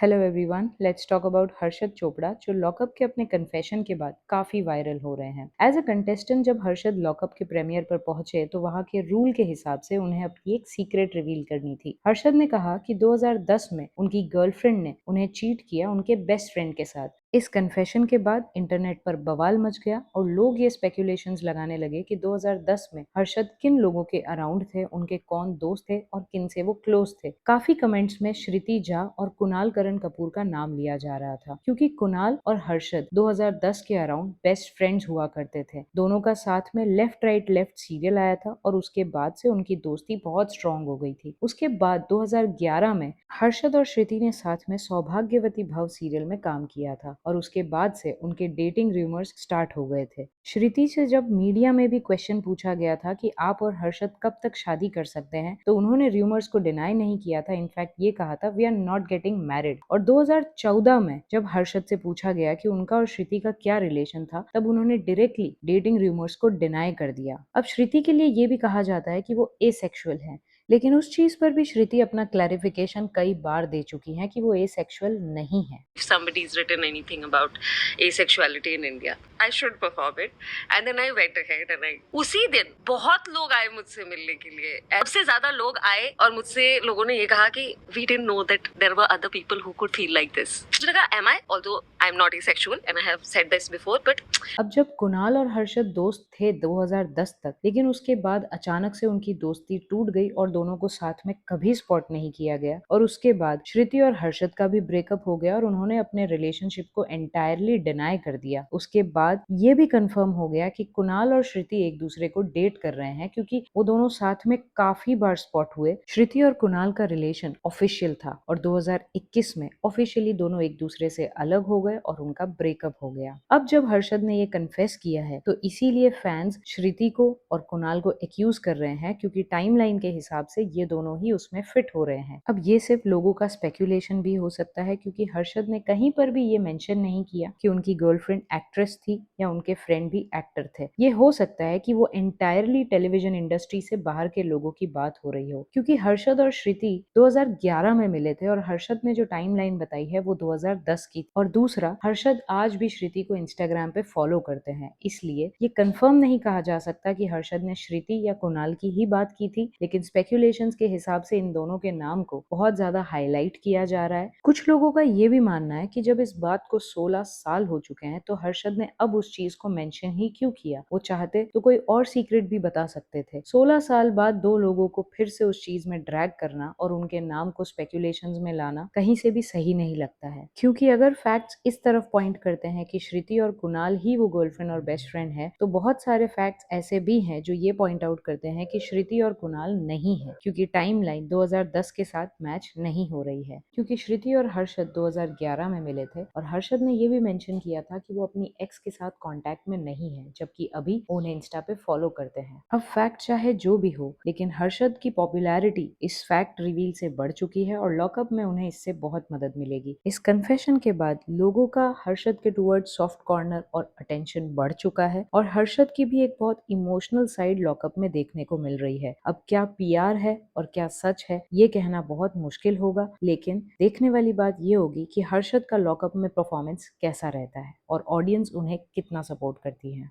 Hello everyone, let's talk about Harshad Chopra जो lockup के अपने कन्फेशन के बाद काफी वायरल हो रहे हैं। एज अ कंटेस्टेंट जब हर्षद लॉकअप के प्रीमियर पर पहुंचे तो वहां के रूल के हिसाब से उन्हें अपनी एक सीक्रेट रिवील करनी थी। हर्षद ने कहा कि 2010 में उनकी गर्लफ्रेंड ने उन्हें चीट किया उनके बेस्ट फ्रेंड के साथ। इस कन्फेशन के बाद इंटरनेट पर बवाल मच गया और लोग ये स्पेकुलेशंस लगाने लगे कि 2010 में हर्षद किन लोगों के अराउंड थे, उनके कौन दोस्त थे और किन से वो क्लोज थे। काफी कमेंट्स में श्रुति झा और कुणाल करण कपूर का नाम लिया जा रहा था क्योंकि कुणाल और हर्षद 2010 के अराउंड बेस्ट फ्रेंड्स हुआ करते थे। दोनों का साथ में लेफ्ट राइट लेफ्ट सीरियल आया था और उसके बाद से उनकी दोस्ती बहुत स्ट्रांग हो गई थी। उसके बाद 2011 में हर्षद और श्रुति ने साथ में सौभाग्यवती भव सीरियल में काम किया था और उसके बाद से उनके डेटिंग रूमर्स स्टार्ट हो गए थे। श्रुति से जब मीडिया में भी क्वेश्चन पूछा गया था कि आप और हर्षद कब तक शादी कर सकते हैं तो उन्होंने रूमर्स को डिनाई नहीं किया था। इनफैक्ट ये कहा था we are not getting married. और 2014 में जब हर्षद से पूछा गया कि उनका और श्रुति का क्या रिलेशन था तब उन्होंने डायरेक्टली डेटिंग रूमर्स को डिनाई कर दिया। अब श्रुति के लिए ये भी कहा जाता है कि वो एसेक्सुअल है, लेकिन उस चीज पर भी श्रुति अपना क्लैरिफिकेशन कई बार दे चुकी हैं कि वो एसेक्सुअल नहीं है। If somebody's written anything about asexuality in India, I should perform it. And then I went ahead and उसी दिन बहुत लोग आए मुझसे मिलने के लिए। सबसे ज्यादा लोग आए और मुझसे लोगों ने ये कहा कि we didn't know that there were other people who could feel like this. मुझे लगा am I? Although I'm not asexual and I have said this before, but अब जब कुणाल और हर्षद दोस्त थे 2010 तक, लेकिन उसके बाद अचानक से उनकी दोस्ती टूट गई और दोनों को साथ में कभी स्पॉट नहीं किया गया। और उसके बाद श्रुति और हर्षद का भी ब्रेकअप हो गया और उन्होंने अपने रिलेशनशिप को एंटायरली डिनाई कर दिया। उसके बाद ये भी कंफर्म हो गया कि कुणाल और श्रुति एक दूसरे को डेट कर रहे हैं क्योंकि वो दोनों साथ में काफी बार स्पॉट हुए। श्रुति और कुणाल का रिलेशन ऑफिशियल था और 2021 में ऑफिशियली दोनों एक दूसरे से अलग हो गए और उनका ब्रेकअप हो गया। अब जब हर्षद ने ये कन्फेस किया है तो इसीलिए फैंस श्रुति को और कुणाल को एक्यूज कर रहे हैं क्योंकि टाइमलाइन के हिसाब से ये दोनों ही उसमें फिट हो रहे हैं। अब ये सिर्फ लोगों का स्पेक्यूलेशन भी हो सकता है क्योंकि हर्षद ने कहीं पर भी ये मेंशन नहीं किया कि उनकी गर्लफ्रेंड एक्ट्रेस थी या उनके फ्रेंड भी एक्टर थे। ये हो सकता है कि वो एंटायरली टेलीविजन इंडस्ट्री से बाहर के लोगों की बात हो रही हो क्योंकि हर्षद और श्रुति 2011 में मिले थे और हर्षद ने जो टाइमलाइन बताई है वो 2010 की। और दूसरा, हर्षद आज भी श्रुति को इंस्टाग्राम पे फॉलो करते हैं, इसलिए ये कंफर्म नहीं कहा जा सकता कि हर्षद ने श्रुति या कुणाल की ही बात की थी, लेकिन स्पेक्यूलेशंस के हिसाब से इन दोनों के नाम को बहुत ज्यादा हाईलाइट किया जा रहा है। कुछ लोगों का ये भी मानना है कि जब इस बात को 16 साल हो चुके हैं तो हर्षद ने अब उस चीज को मेंशन ही क्यों किया। वो चाहते तो कोई और सीक्रेट भी बता सकते थे। 16 साल बाद दो लोगों को फिर से उस चीज में ड्रैग करना और उनके नाम को स्पेक्यूलेशंस में लाना कहीं से भी सही नहीं लगता है, क्योंकि अगर फैक्ट्स इस तरफ पॉइंट करते हैं कि श्रुति और कुणाल ही वो गर्लफ्रेंड और बेस्ट फ्रेंड है तो बहुत सारे फैक्ट्स ऐसे भी हैं जो ये पॉइंट आउट करते हैं कि श्रुति और कुणाल नहीं है, क्योंकि टाइमलाइन 2010 के साथ मैच नहीं हो रही है। क्योंकि श्रुति और हर्षद 2011 में मिले थे और हर्षद ने ये भी मेंशन किया था कि वो अपनी एक्स के साथ कांटेक्ट में नहीं है, जबकि अभी वो उन्हें इंस्टा पे फॉलो करते हैं। अब फैक्ट चाहे जो भी हो, लेकिन हर्षद की पॉपुलैरिटी इस फैक्ट रिवील से बढ़ चुकी है और लॉकअप में उन्हें इससे बहुत मदद मिलेगी। इस कन्फेशन के बाद लोगों का हर्षद के टुवर्ड सॉफ्ट कॉर्नर और अटेंशन बढ़ चुका है और हर्षद की भी एक बहुत इमोशनल साइड लॉकअप में देखने को मिल रही है। अब क्या पीआर है और क्या सच है ये कहना बहुत मुश्किल होगा, लेकिन देखने वाली बात ये होगी कि हर्षद का लॉकअप में परफॉर्मेंस कैसा रहता है और ऑडियंस उन्हें कितना सपोर्ट करती है।